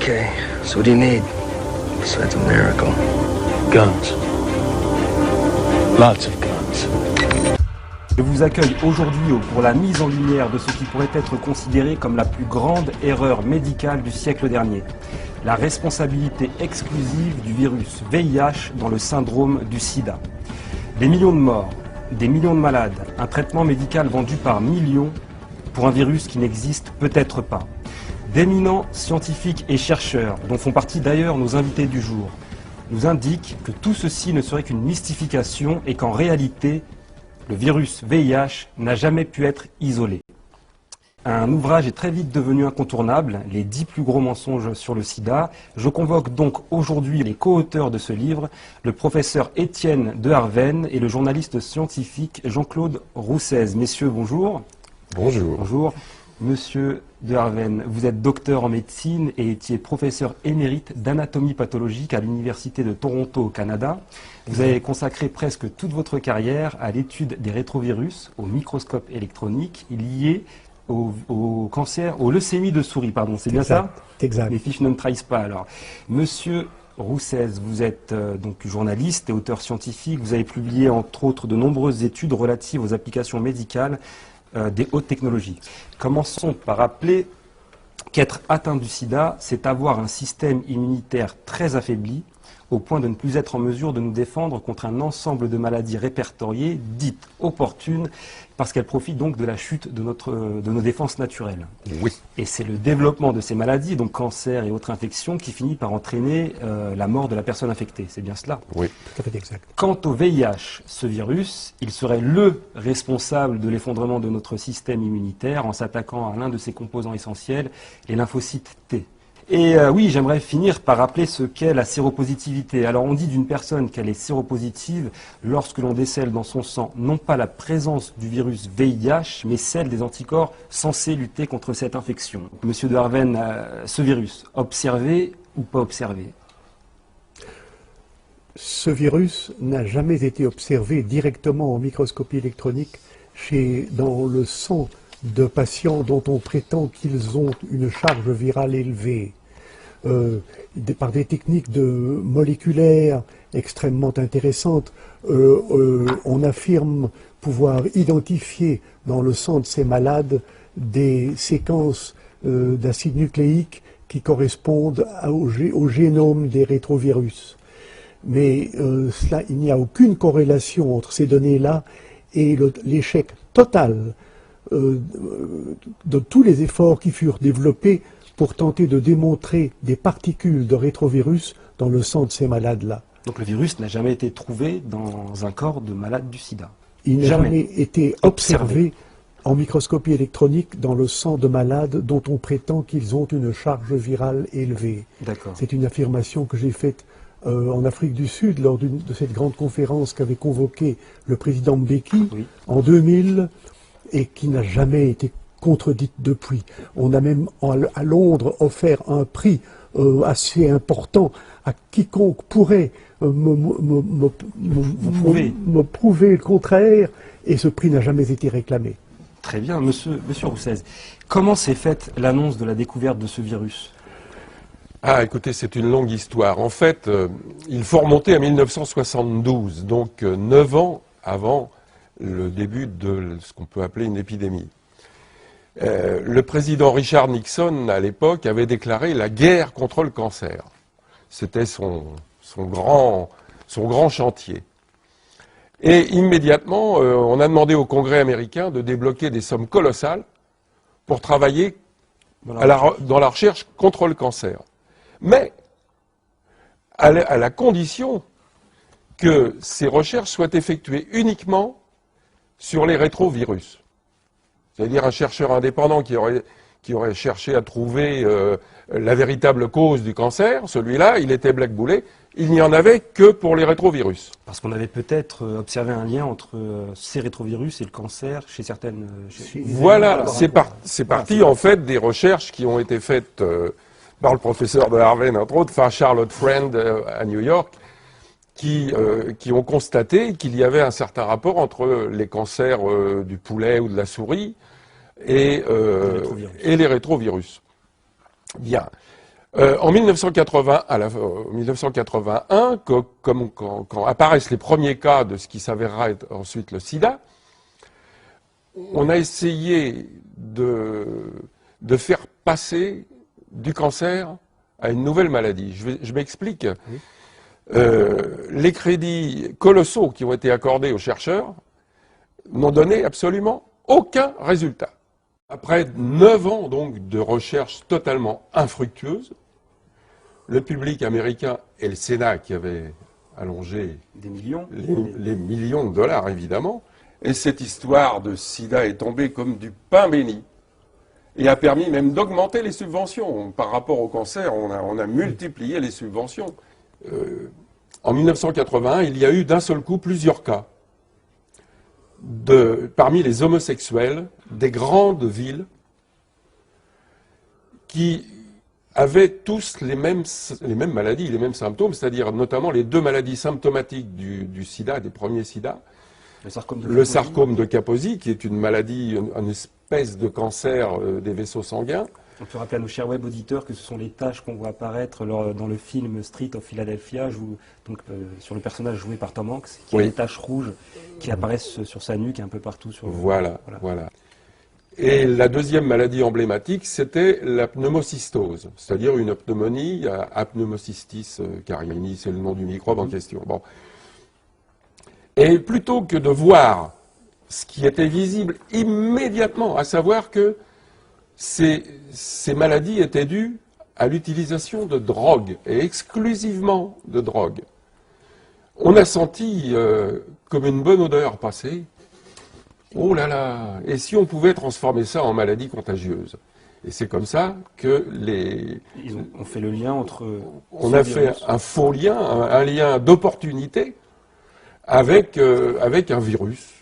Okay, so what do you need besides a miracle? Guns. Lots of guns. Je vous accueille aujourd'hui pour la mise en lumière de ce qui pourrait être considéré comme la plus grande erreur médicale du siècle dernier. La responsabilité exclusive du virus VIH dans le syndrome du sida. Des millions de morts, des millions de malades, un traitement médical vendu par millions pour un virus qui n'existe peut-être pas. D'éminents scientifiques et chercheurs, dont font partie d'ailleurs nos invités du jour, nous indiquent que tout ceci ne serait qu'une mystification et qu'en réalité, le virus VIH n'a jamais pu être isolé. Un ouvrage est très vite devenu incontournable, les 10 plus gros mensonges sur le sida. Je convoque donc aujourd'hui les co-auteurs de ce livre, le professeur Étienne de Harven et le journaliste scientifique Jean-Claude Roussez. Messieurs, bonjour. Bonjour. Bonjour. Monsieur de Harven, vous êtes docteur en médecine et étiez professeur émérite d'anatomie pathologique à l'Université de Toronto au Canada. Vous avez consacré presque toute votre carrière à l'étude des rétrovirus au microscope électronique liés au cancer, aux leucémies de souris, pardon, c'est bien ça? Exact. Les fiches ne trahissent pas alors. Monsieur Roussez, vous êtes donc journaliste et auteur scientifique. Vous avez publié entre autres de nombreuses études relatives aux applications médicales des hautes technologies. Commençons par rappeler qu'être atteint du sida, c'est avoir un système immunitaire très affaibli, au point de ne plus être en mesure de nous défendre contre un ensemble de maladies répertoriées, dites opportunes, parce qu'elles profitent donc de la chute de nos défenses naturelles. Oui. Et c'est le développement de ces maladies, donc cancer et autres infections, qui finit par entraîner la mort de la personne infectée. C'est bien cela? Oui. Tout à fait exact. Quant au VIH, ce virus, il serait le responsable de l'effondrement de notre système immunitaire en s'attaquant à l'un de ses composants essentiels, les lymphocytes T. Et oui, j'aimerais finir par rappeler ce qu'est la séropositivité. Alors on dit d'une personne qu'elle est séropositive lorsque l'on décèle dans son sang non pas la présence du virus VIH, mais celle des anticorps censés lutter contre cette infection. Monsieur de Harven, ce virus, observé ou pas observé? Ce virus n'a jamais été observé directement en microscopie électronique dans le sang de patients dont on prétend qu'ils ont une charge virale élevée. Par des techniques moléculaires extrêmement intéressantes, on affirme pouvoir identifier dans le sang de ces malades des séquences d'acides nucléiques qui correspondent au génome des rétrovirus. Mais il n'y a aucune corrélation entre ces données-là et l'échec total de tous les efforts qui furent développés pour tenter de démontrer des particules de rétrovirus dans le sang de ces malades-là. Donc le virus n'a jamais été trouvé dans un corps de malade du sida? Il n'a jamais été observé en microscopie électronique dans le sang de malades dont on prétend qu'ils ont une charge virale élevée. D'accord. C'est une affirmation que j'ai faite en Afrique du Sud lors de cette grande conférence qu'avait convoquée le président Mbeki en 2000 et qui n'a jamais été contredite depuis. On a même à Londres offert un prix assez important à quiconque pourrait me prouver le contraire, et ce prix n'a jamais été réclamé. Très bien, monsieur Roussez. Comment s'est faite l'annonce de la découverte de ce virus? Ah, écoutez, c'est une longue histoire. En fait, il faut remonter à 1972, donc 9 ans avant le début de ce qu'on peut appeler une épidémie. Le président Richard Nixon, à l'époque, avait déclaré la guerre contre le cancer. C'était son grand chantier. Et immédiatement, on a demandé au Congrès américain de débloquer des sommes colossales pour travailler dans la recherche contre le cancer. Mais à la condition que ces recherches soient effectuées uniquement sur les rétrovirus. C'est-à-dire un chercheur indépendant qui aurait cherché à trouver la véritable cause du cancer, celui-là, il était blackboulé. Il n'y en avait que pour les rétrovirus. Parce qu'on avait peut-être observé un lien entre ces rétrovirus et le cancer chez certaines... Voilà, c'est parti en fait des recherches qui ont été faites par le professeur de Harvard, entre autres, enfin Charlotte Friend à New York, qui ont constaté qu'il y avait un certain rapport entre les cancers du poulet ou de la souris et les rétrovirus. Bien. En 1981, quand apparaissent les premiers cas de ce qui s'avérera être ensuite le sida, on a essayé de faire passer du cancer à une nouvelle maladie. Je m'explique. Oui. Les crédits colossaux qui ont été accordés aux chercheurs n'ont donné absolument aucun résultat. Après 9 ans donc de recherche totalement infructueuse, le public américain et le Sénat qui avaient allongé Des millions. les millions de dollars évidemment, et cette histoire de sida est tombée comme du pain béni et a permis même d'augmenter les subventions. Par rapport au cancer, on a multiplié les subventions. En 1981, il y a eu d'un seul coup plusieurs cas parmi les homosexuels des grandes villes qui avaient tous les mêmes maladies, les mêmes symptômes, c'est-à-dire notamment les 2 maladies symptomatiques du sida, des premiers sida. Le sarcome de Kaposi, qui est une maladie, une espèce de cancer des vaisseaux sanguins. On peut rappeler à nos chers web auditeurs que ce sont les taches qu'on voit apparaître dans le film Street of Philadelphia, sur le personnage joué par Tom Hanks, qui a des taches rouges qui apparaissent sur sa nuque et un peu partout. Voilà. Et la deuxième maladie emblématique, c'était la pneumocystose, c'est-à-dire une pneumonie à pneumocystis carinii, c'est le nom du microbe en question. Bon. Et plutôt que de voir ce qui était visible immédiatement, à savoir que ces maladies étaient dues à l'utilisation de drogue, et exclusivement de drogue. On a senti comme une bonne odeur passer. Oh là là! Et si on pouvait transformer ça en maladie contagieuse? Et c'est comme ça que on fait le lien entre... On a fait un faux lien, un lien d'opportunité avec un virus.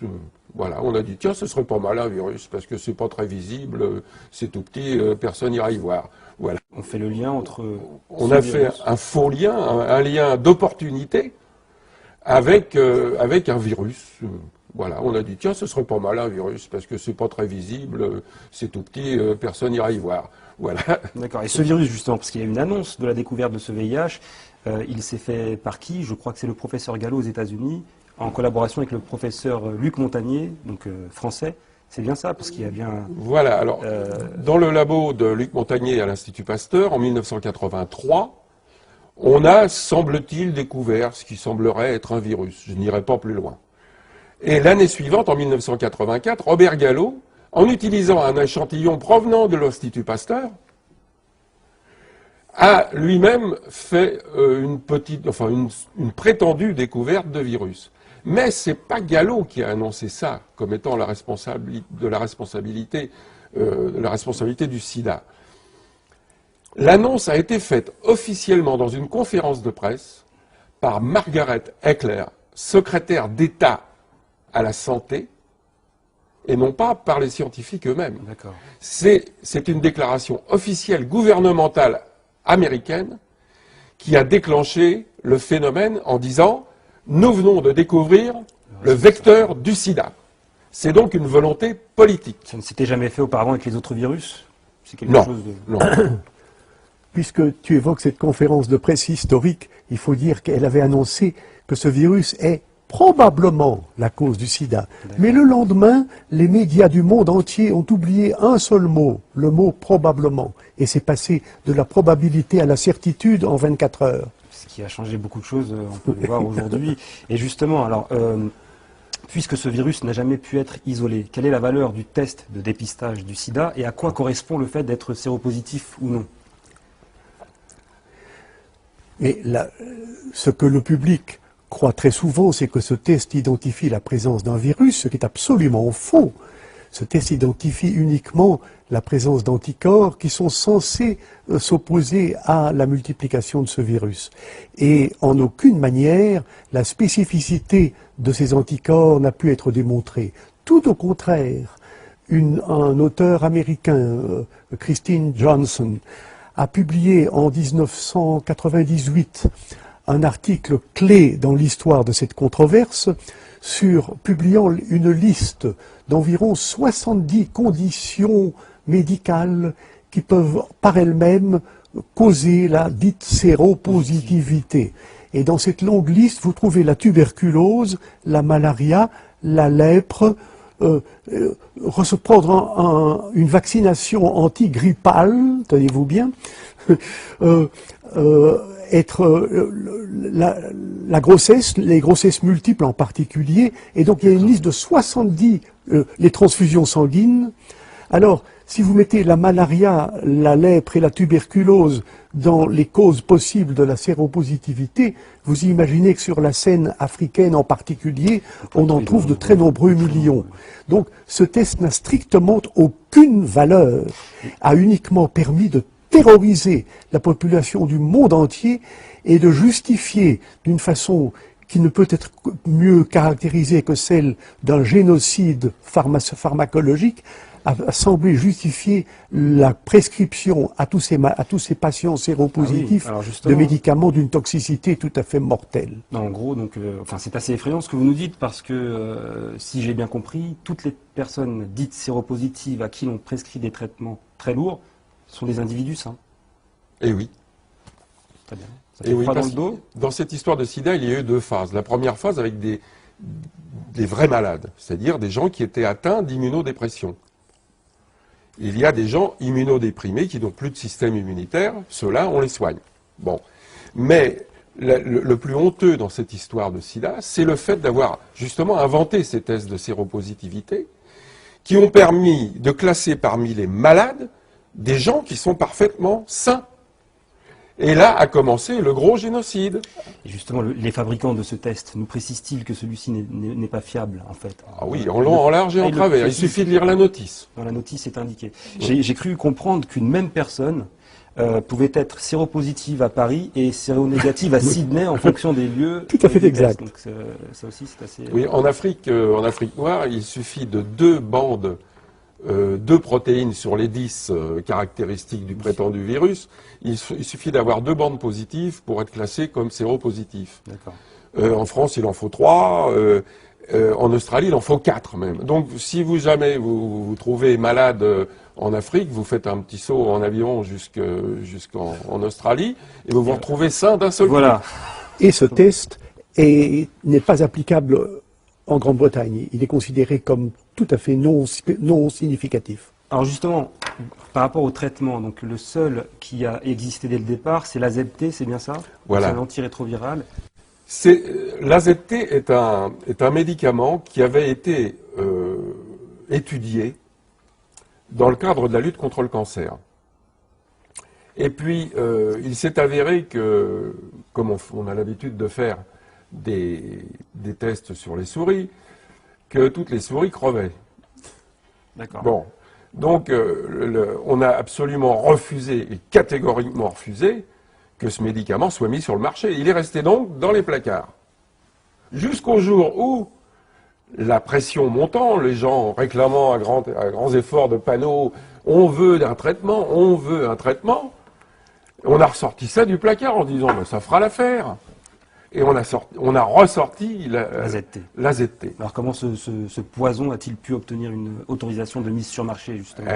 Voilà, on a dit, tiens, ce serait pas mal un virus, parce que c'est pas très visible, c'est tout petit, personne n'ira y voir. Voilà. On fait le lien entre... On a fait un faux lien, un lien d'opportunité avec un virus. Voilà, on a dit, tiens, ce serait pas mal un virus, parce que c'est pas très visible, c'est tout petit, personne n'ira y voir. Voilà. D'accord, et ce virus, justement, parce qu'il y a une annonce de la découverte de ce VIH, il s'est fait par qui? Je crois que c'est le professeur Gallo aux États-Unis, en collaboration avec le professeur Luc Montagnier, donc français. C'est bien ça, parce qu'il y a bien... Voilà, alors, dans le labo de Luc Montagnier à l'Institut Pasteur, en 1983, on a, semble-t-il, découvert ce qui semblerait être un virus. Je n'irai pas plus loin. Et l'année suivante, en 1984, Robert Gallo, en utilisant un échantillon provenant de l'Institut Pasteur, a lui-même fait une prétendue découverte de virus. Mais ce n'est pas Gallo qui a annoncé ça comme étant la responsabilité du sida. L'annonce a été faite officiellement dans une conférence de presse par Margaret Heckler, secrétaire d'État à la santé, et non pas par les scientifiques eux-mêmes. C'est une déclaration officielle gouvernementale américaine qui a déclenché le phénomène en disant « Nous venons de découvrir le vecteur du sida ». C'est donc une volonté politique. Ça ne s'était jamais fait auparavant avec les autres virus? C'est quelque chose de... Non. Puisque tu évoques cette conférence de presse historique, il faut dire qu'elle avait annoncé que ce virus est probablement la cause du sida. Mais le lendemain, les médias du monde entier ont oublié un seul mot, le mot probablement. Et c'est passé de la probabilité à la certitude en 24 heures. Ce qui a changé beaucoup de choses, on peut le voir aujourd'hui. Et justement, alors, puisque ce virus n'a jamais pu être isolé, quelle est la valeur du test de dépistage du sida et à quoi correspond le fait d'être séropositif ou non? Mais ce que le public croit très souvent, c'est que ce test identifie la présence d'un virus, ce qui est absolument faux. Ce test identifie uniquement la présence d'anticorps qui sont censés s'opposer à la multiplication de ce virus. Et en aucune manière, la spécificité de ces anticorps n'a pu être démontrée. Tout au contraire, un auteur américain, Christine Johnson, a publié en 1998 un article clé dans l'histoire de cette controverse, publiant une liste d'environ 70 conditions médicales qui peuvent par elles-mêmes causer la dite séropositivité. Et dans cette longue liste, vous trouvez la tuberculose, la malaria, la lèpre, se prendre une vaccination antigrippale, tenez-vous bien, la grossesse, les grossesses multiples en particulier, et donc il y a une liste de 70, les transfusions sanguines. Alors, si vous mettez la malaria, la lèpre et la tuberculose dans les causes possibles de la séropositivité, vous imaginez que sur la scène africaine en particulier, on en trouve de très nombreux millions. Donc, ce test n'a strictement aucune valeur, a uniquement permis de terroriser la population du monde entier et de justifier d'une façon qui ne peut être mieux caractérisée que celle d'un génocide pharmacologique, a semblé justifier la prescription à tous ces patients séropositifs de médicaments d'une toxicité tout à fait mortelle. En gros, donc, c'est assez effrayant ce que vous nous dites, parce que, si j'ai bien compris, toutes les personnes dites séropositives à qui l'on prescrit des traitements très lourds sont des individus sains. Eh oui. Très bien. Ça Et fait oui, froid dans parce le dos. que dans cette histoire de sida, il y a eu deux phases. La première phase avec des vrais malades, c'est-à-dire des gens qui étaient atteints d'immunodépression. Il y a des gens immunodéprimés qui n'ont plus de système immunitaire, ceux-là, on les soigne. Bon. Mais le plus honteux dans cette histoire de sida, c'est le fait d'avoir justement inventé ces tests de séropositivité qui ont permis de classer parmi les malades des gens qui sont parfaitement sains. Et là a commencé le gros génocide. Et justement, les fabricants de ce test nous précisent-ils que celui-ci n'est pas fiable, en fait? Ah oui, en long, en large et en travers. Il suffit de lire la notice. Dans la notice, c'est indiqué. J'ai cru comprendre qu'une même personne pouvait être séropositive à Paris et séronégative à Sydney en fonction des lieux. Tout à fait exact. Donc ça aussi, c'est assez... Oui, en Afrique noire, il suffit de 2 bandes, 2 protéines sur les 10 caractéristiques du prétendu virus. Il suffit d'avoir 2 bandes positives pour être classé comme séropositif. D'accord. En France, il en faut 3. En Australie, il en faut 4 même. Donc, si vous jamais vous trouvez malade en Afrique, vous faites un petit saut en avion jusqu'en Australie et vous vous retrouvez sain d'un seul coup. Voilà. Et ce test n'est pas applicable en Grande-Bretagne. Il est considéré comme tout à fait non significatif. Alors justement, par rapport au traitement, donc le seul qui a existé dès le départ, c'est l'AZT, c'est bien ça? Voilà. C'est un antirétroviral. L'AZT est un médicament qui avait été étudié dans le cadre de la lutte contre le cancer. Et puis, il s'est avéré que, comme on a l'habitude de faire des tests sur les souris, que toutes les souris crevaient. D'accord. Bon, donc on a absolument refusé, et catégoriquement refusé, que ce médicament soit mis sur le marché. Il est resté donc dans les placards. Jusqu'au jour où, la pression montant, les gens réclamant à grands efforts de panneaux, on veut un traitement, on veut un traitement, on a ressorti ça du placard en disant, ben, ça fera l'affaire. Et on a ressorti l'AZT. Alors comment ce poison a-t-il pu obtenir une autorisation de mise sur marché, justement?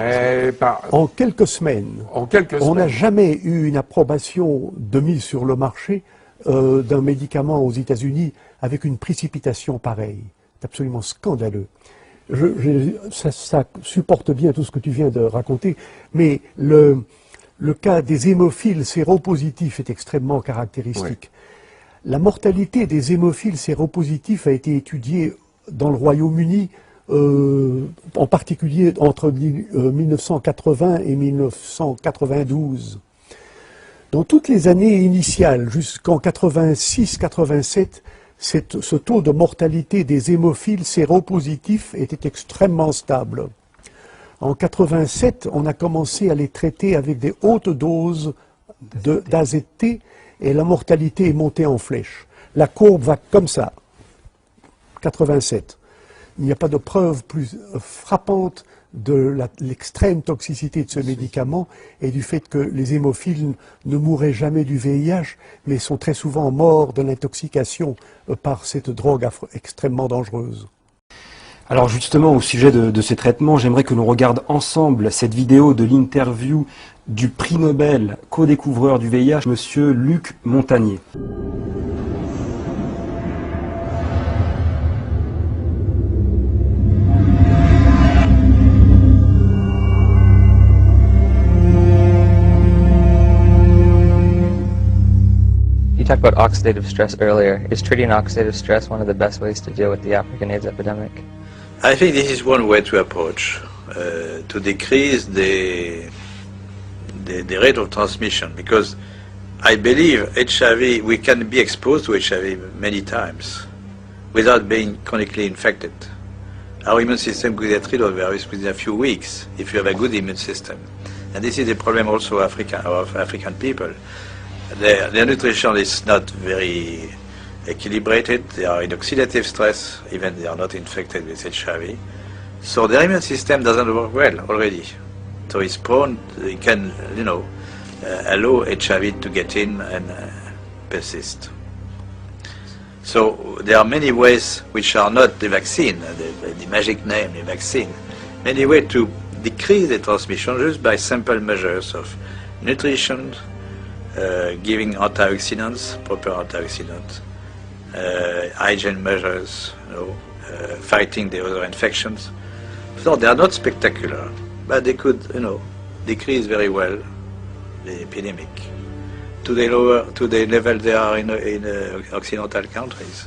En quelques semaines. On n'a jamais eu une approbation de mise sur le marché d'un médicament aux États-Unis avec une précipitation pareille. C'est absolument scandaleux. Ça supporte bien tout ce que tu viens de raconter, mais le cas des hémophiles séropositifs est extrêmement caractéristique. Oui. La mortalité des hémophiles séropositifs a été étudiée dans le Royaume-Uni, en particulier entre 1980 et 1992. Dans toutes les années initiales, jusqu'en 86-87, ce taux de mortalité des hémophiles séropositifs était extrêmement stable. En 87, on a commencé à les traiter avec des hautes doses d'AZT, et la mortalité est montée en flèche. La courbe va comme ça. 87. Il n'y a pas de preuve plus frappante de l'extrême toxicité de ce médicament et du fait que les hémophiles ne mourraient jamais du VIH, mais sont très souvent morts de l'intoxication par cette drogue extrêmement dangereuse. Alors justement, au sujet de ces traitements, j'aimerais que l'on regarde ensemble cette vidéo de l'interview du prix Nobel co-découvreur du VIH, Monsieur Luc Montagnier. You talked about oxidative stress earlier. Is treating oxidative stress one of the best ways to deal with the African AIDS epidemic? I think this is one way to approach, to decrease the rate of transmission, because I believe HIV, we can be exposed to HIV many times without being chronically infected. Our immune system could get rid of the virus within a few weeks if you have a good immune system. And this is the problem also of African people. Their nutrition is not very equilibrated. They are in oxidative stress, even they are not infected with HIV. So their immune system doesn't work well already. So it's prone, it can, allow HIV to get in and persist. So there are many ways which are not the vaccine, the magic name, the vaccine. Many ways to decrease the transmission just by simple measures of nutrition, giving antioxidants, proper antioxidants, hygiene measures, fighting the other infections. So they are not spectacular, but they could, decrease very well the epidemic to the level they are in Occidental countries,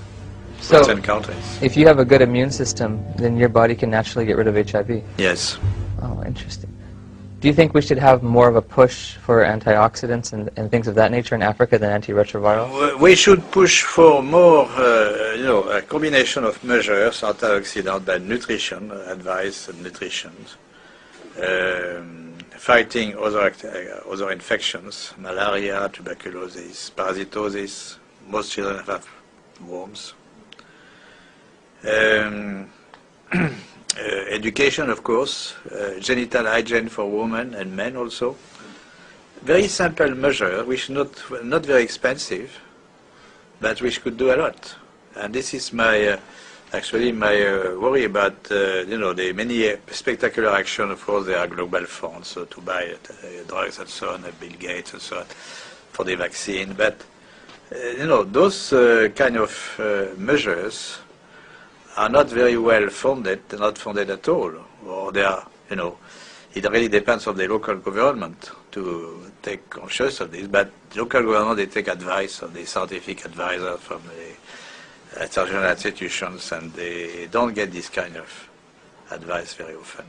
So, Western countries. if you have a good immune system, then your body can naturally get rid of HIV. Yes. Oh, interesting. Do you think we should have more of a push for antioxidants and things of that nature in Africa than antiretrovirals? We should push for more, a combination of measures, antioxidant and nutrition, advice and nutrition, fighting other infections, malaria, tuberculosis, parasitosis. Most children have worms. Education, of course, genital hygiene for women and men also. Very simple measure, which not very expensive, but which could do a lot. And this is my worry about the many spectacular action. Of course, there are global funds so to buy drugs and so on, Bill Gates and so on, for the vaccine. But those kind of measures are not very well funded, not funded at all, or they are, it really depends on the local government to take conscious of this, but local government, they take advice of the scientific advisor from the international institutions, and they don't get this kind of advice very often.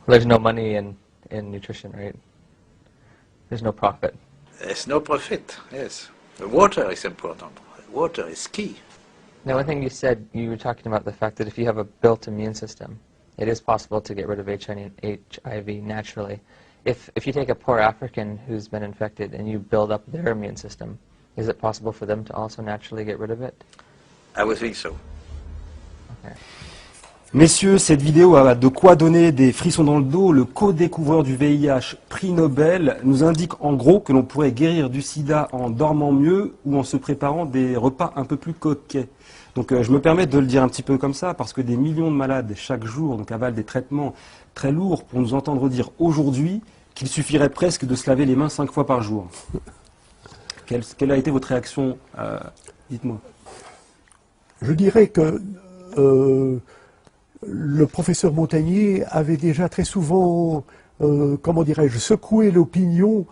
There's no money in nutrition, right? There's no profit. There's no profit, yes. The water is important. Water is key. Now, one thing you said, you were talking about the fact that if you have a built immune system, it is possible to get rid of HIV naturally. If you take a poor African who's been infected and you build up their immune system, is it possible for them to also naturally get rid of it? I would think so. Okay. Messieurs, cette vidéo a de quoi donner des frissons dans le dos. Le co-découvreur du VIH, prix Nobel, nous indique en gros que l'on pourrait guérir du sida en dormant mieux ou en se préparant des repas un peu plus coquets. Donc je me permets de le dire un petit peu comme ça, parce que des millions de malades chaque jour avalent des traitements très lourds pour nous entendre dire aujourd'hui qu'il suffirait presque de se laver les mains 5 fois par jour. Quelle a été votre réaction Dites-moi. Je dirais que le professeur Montagnier avait déjà très souvent, secoué l'opinion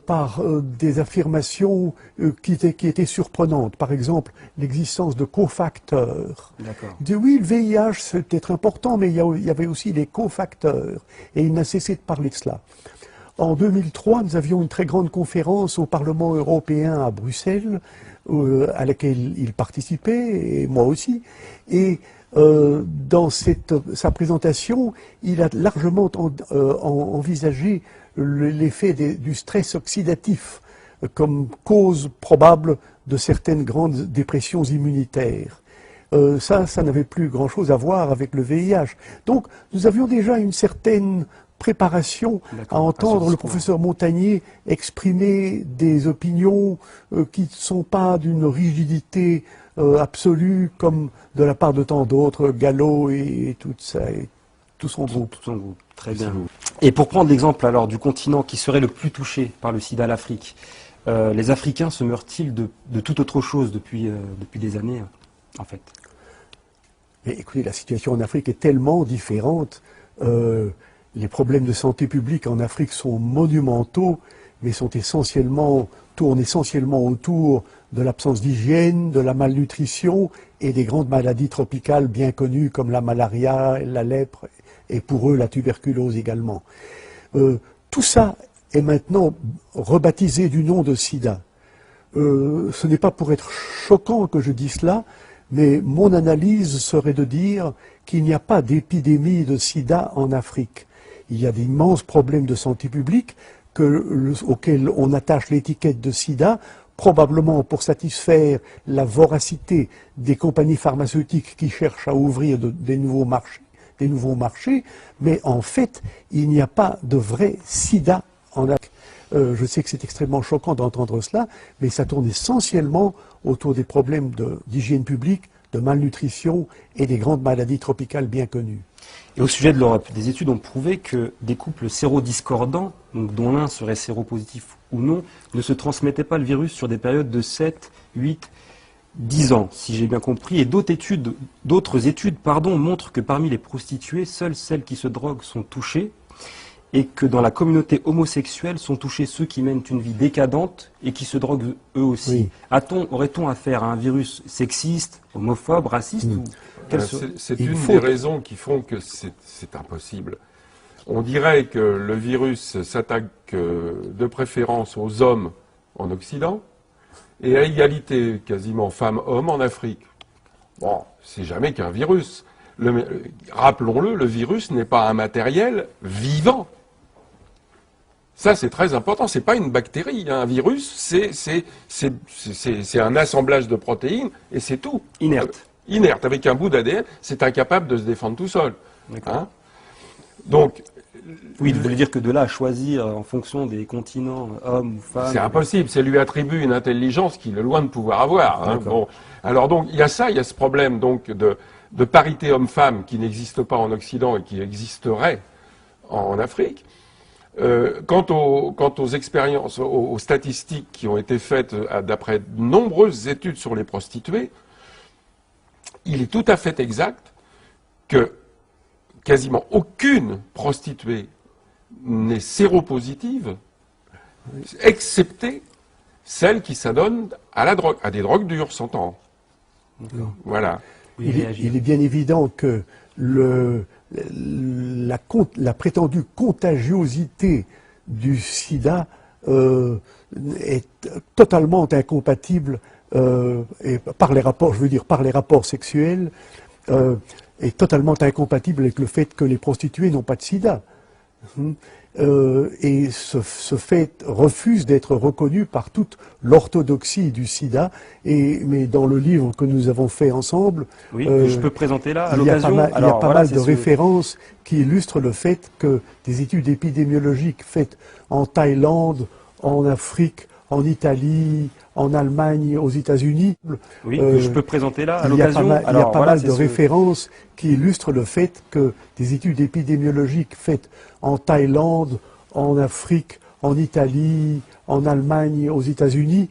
par des affirmations qui étaient surprenantes. Par exemple, l'existence de cofacteurs. Il dit oui, le VIH c'est peut-être important, mais il y avait aussi des cofacteurs. Et il n'a cessé de parler de cela. En 2003, nous avions une très grande conférence au Parlement européen à Bruxelles, à laquelle il participait, et moi aussi. Et dans sa présentation, il a largement envisagé l'effet du stress oxydatif comme cause probable de certaines grandes dépressions immunitaires. Ça n'avait plus grand-chose à voir avec le VIH. Donc, nous avions déjà une certaine préparation à entendre le professeur Montagnier exprimer des opinions qui ne sont pas d'une rigidité absolue comme de la part de tant d'autres, Gallo et tout ça, et tout son groupe. Très bien. Et pour prendre l'exemple alors du continent qui serait le plus touché par le sida, l'Afrique, les Africains se meurent-ils de toute autre chose depuis des années, en fait? Mais écoutez, la situation en Afrique est tellement différente. Les problèmes de santé publique en Afrique sont monumentaux, mais tournent essentiellement autour de l'absence d'hygiène, de la malnutrition et des grandes maladies tropicales bien connues comme la malaria, la lèpre et pour eux la tuberculose également. Tout ça est maintenant rebaptisé du nom de sida. Ce n'est pas pour être choquant que je dis cela, mais mon analyse serait de dire qu'il n'y a pas d'épidémie de sida en Afrique. Il y a d'immenses problèmes de santé publique auxquels on attache l'étiquette de sida, probablement pour satisfaire la voracité des compagnies pharmaceutiques qui cherchent à ouvrir des nouveaux marchés, mais en fait, il n'y a pas de vrai sida en Afrique. Je sais que c'est extrêmement choquant d'entendre cela, mais ça tourne essentiellement autour des problèmes d'hygiène publique, de malnutrition et des grandes maladies tropicales bien connues. Et au sujet de l'Europe, des études ont prouvé que des couples sérodiscordants, donc dont l'un serait séropositif ou non, ne se transmettaient pas le virus sur des périodes de 7, 8, 10 ans, si j'ai bien compris. Et d'autres études montrent que parmi les prostituées, seules celles qui se droguent sont touchées, et que dans la communauté homosexuelle sont touchés ceux qui mènent une vie décadente et qui se droguent eux aussi. Oui. Aurait-on affaire à un virus sexiste, homophobe, raciste ou... C'est une des raisons qui font que c'est impossible. On dirait que le virus s'attaque de préférence aux hommes en Occident et à égalité quasiment femmes-hommes en Afrique. Bon, c'est jamais qu'un virus. Rappelons-le, le virus n'est pas un matériel vivant. Ça, c'est très important. C'est pas une bactérie. Un virus, c'est un assemblage de protéines et c'est tout. Inerte. Inerte. Avec un bout d'ADN, c'est incapable de se défendre tout seul. Hein? Donc, oui, vous voulez dire que de là à choisir en fonction des continents, hommes ou femmes... C'est impossible. Ça lui attribue une intelligence qu'il est loin de pouvoir avoir. Hein? Bon. Alors donc, il y a ce problème donc de parité homme-femme qui n'existe pas en Occident et qui existerait en Afrique. Quant aux expériences, aux statistiques qui ont été faites d'après de nombreuses études sur les prostituées, il est tout à fait exact que quasiment aucune prostituée n'est séropositive, excepté celle qui s'adonne à la drogue, à des drogues dures, s'entend. Voilà. Il est bien évident que la prétendue contagiosité du sida est totalement incompatible et par les rapports sexuels est totalement incompatible avec le fait que les prostituées n'ont pas de sida. Et ce fait refuse d'être reconnu par toute l'orthodoxie du sida. Mais dans le livre que nous avons fait ensemble, oui, je peux présenter là à l'occasion. Il y a pas mal de références qui illustrent le fait que des études épidémiologiques faites en Thaïlande, en Afrique, en Italie, en Allemagne, aux États-Unis. Oui, je peux présenter là à l'occasion. Il y a pas mal de références qui illustrent le fait que des études épidémiologiques faites en Thaïlande, en Afrique, en Italie, en Allemagne, aux États-Unis,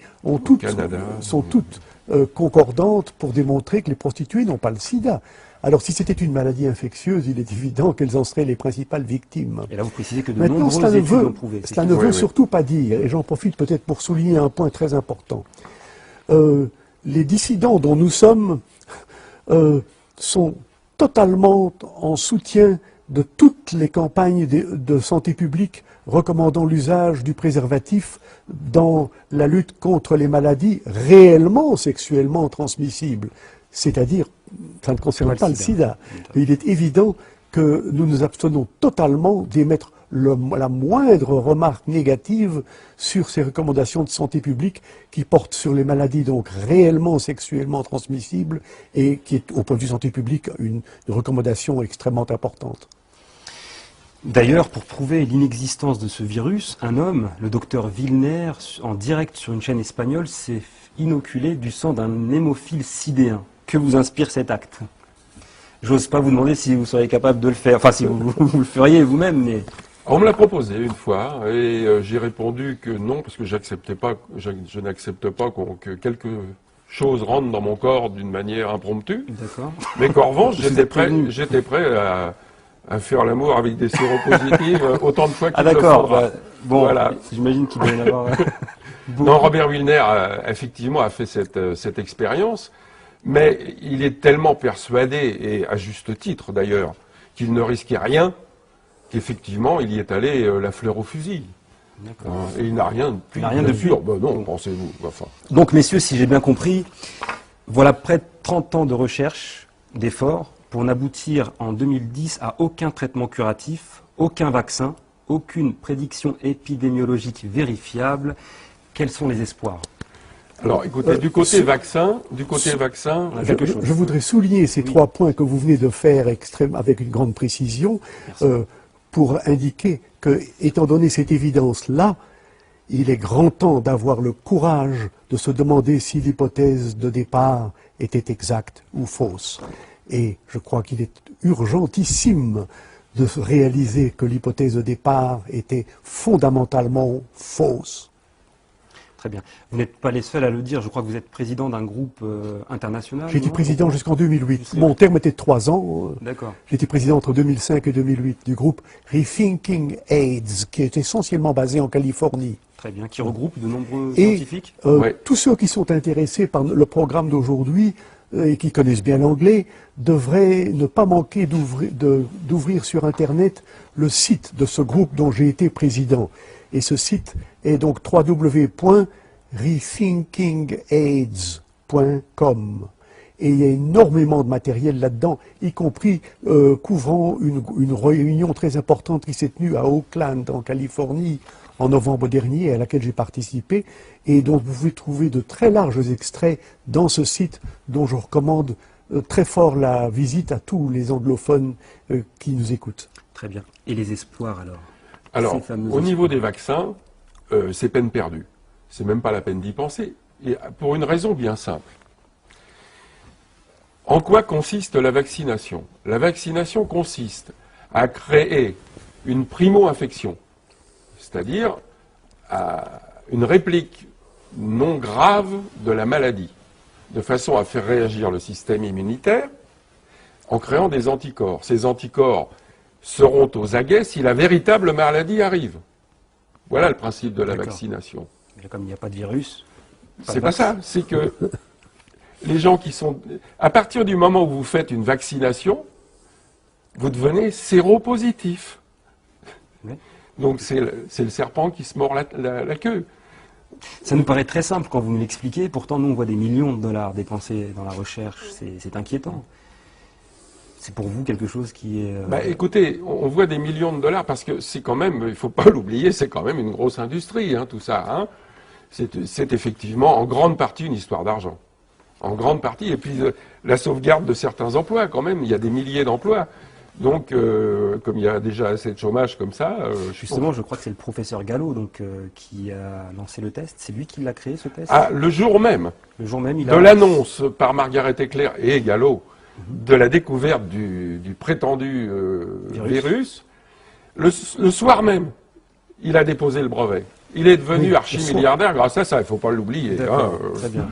sont toutes concordantes pour démontrer que les prostituées n'ont pas le sida. Alors si c'était une maladie infectieuse, il est évident qu'elles en seraient les principales victimes. Et là vous précisez que de nombreuses études l'ont prouvé. Cela ne veut surtout pas dire, et j'en profite peut-être pour souligner un point très important. Les dissidents dont nous sommes sont totalement en soutien de toutes les campagnes de santé publique recommandant l'usage du préservatif dans la lutte contre les maladies réellement sexuellement transmissibles. C'est-à-dire, ça ne concerne pas le sida. Mais il est évident que nous nous abstenons totalement d'émettre la moindre remarque négative sur ces recommandations de santé publique qui portent sur les maladies donc réellement sexuellement transmissibles et qui est, au point de vue santé publique, une recommandation extrêmement importante. D'ailleurs, pour prouver l'inexistence de ce virus, un homme, le docteur Wilner, en direct sur une chaîne espagnole, s'est inoculé du sang d'un hémophile sidéen. Que vous inspire cet acte? J'ose pas vous demander si vous seriez capable de le faire, enfin si vous le feriez vous-même, mais... On me l'a proposé une fois et j'ai répondu que non parce que je n'accepte pas que quelque chose rentre dans mon corps d'une manière impromptue. D'accord. Mais qu'en revanche, Vous êtes prévenu. j'étais prêt à faire l'amour avec des séropositifs autant de fois qu'il Ah le d'accord, faudra. bon, Voilà. j'imagine qu'il doit y en avoir... Non, Robert Wilner effectivement a fait cette expérience, mais il est tellement persuadé, et à juste titre d'ailleurs, qu'il ne risquait rien, qu'effectivement il y est allé la fleur au fusil. Et il n'a rien depuis. Il n'a rien bien depuis. sûr. Ben non, pensez-vous. Enfin, Donc, messieurs, si j'ai bien compris, voilà près de 30 ans de recherche, d'efforts, pour n'aboutir en 2010 à aucun traitement curatif, aucun vaccin, aucune prédiction épidémiologique vérifiable. Quels sont les espoirs? alors, écoutez, du côté vaccin, On a quelque chose. Je voudrais souligner ces trois points que vous venez de faire avec une grande précision pour indiquer que, étant donné cette évidence-là, il est grand temps d'avoir le courage de se demander si l'hypothèse de départ était exacte ou fausse. Et je crois qu'il est urgentissime de réaliser que l'hypothèse de départ était fondamentalement fausse. Très bien. Vous n'êtes pas les seuls à le dire. Je crois que vous êtes président d'un groupe international. J'ai été non président jusqu'en 2008. Mon terme était de 3 ans. D'accord. J'ai été président entre 2005 et 2008 du groupe Rethinking AIDS, qui est essentiellement basé en Californie. Très bien. Qui regroupe de nombreux Et scientifiques. Ouais. tous ceux qui sont intéressés par le programme d'aujourd'hui et qui connaissent bien l'anglais devraient ne pas manquer d'ouvrir sur Internet le site de ce groupe dont j'ai été président. Et ce site est donc www.rethinkingaids.com. Et il y a énormément de matériel là-dedans, y compris couvrant une réunion très importante qui s'est tenue à Oakland, en Californie, en novembre dernier, à laquelle j'ai participé, et dont vous pouvez trouver de très larges extraits dans ce site, dont je recommande très fort la visite à tous les anglophones qui nous écoutent. Très bien. Et les espoirs alors? Alors, Ces fameux au niveau espoirs. des vaccins, c'est peine perdue. C'est même pas la peine d'y penser. Et pour une raison bien simple. En quoi consiste la vaccination? La vaccination consiste à créer une primo-infection, c'est-à-dire une réplique non grave de la maladie, de façon à faire réagir le système immunitaire en créant des anticorps. Ces anticorps seront aux aguets si la véritable maladie arrive. Voilà le principe de la D'accord. vaccination. Mais comme il n'y a pas de virus. C'est pas ça, c'est que les gens qui sont... À partir du moment où vous faites une vaccination, vous devenez séropositif. Oui. Donc c'est le serpent qui se mord la queue. Ça nous paraît très simple quand vous nous l'expliquez. Pourtant, nous, on voit des millions de dollars dépensés dans la recherche. C'est inquiétant. C'est pour vous quelque chose qui est... Bah, écoutez, on voit des millions de dollars parce que c'est quand même, il ne faut pas l'oublier, c'est quand même une grosse industrie, hein, tout ça. Hein. C'est effectivement en grande partie une histoire d'argent. En grande partie. Et puis la sauvegarde de certains emplois quand même. Il y a des milliers d'emplois. Donc, comme il y a déjà assez de chômage comme ça... Justement, je crois que c'est le professeur Gallo donc, qui a lancé le test. C'est lui qui l'a créé, ce test? Ah, le jour même Le jour même, il de a... l'annonce par Margaret Eclair et Gallo de la découverte du prétendu virus, le soir même, il a déposé le brevet. Il est devenu Oui, archi-milliardaire grâce à ça, il ne faut pas l'oublier. D'accord, Hein. très bien.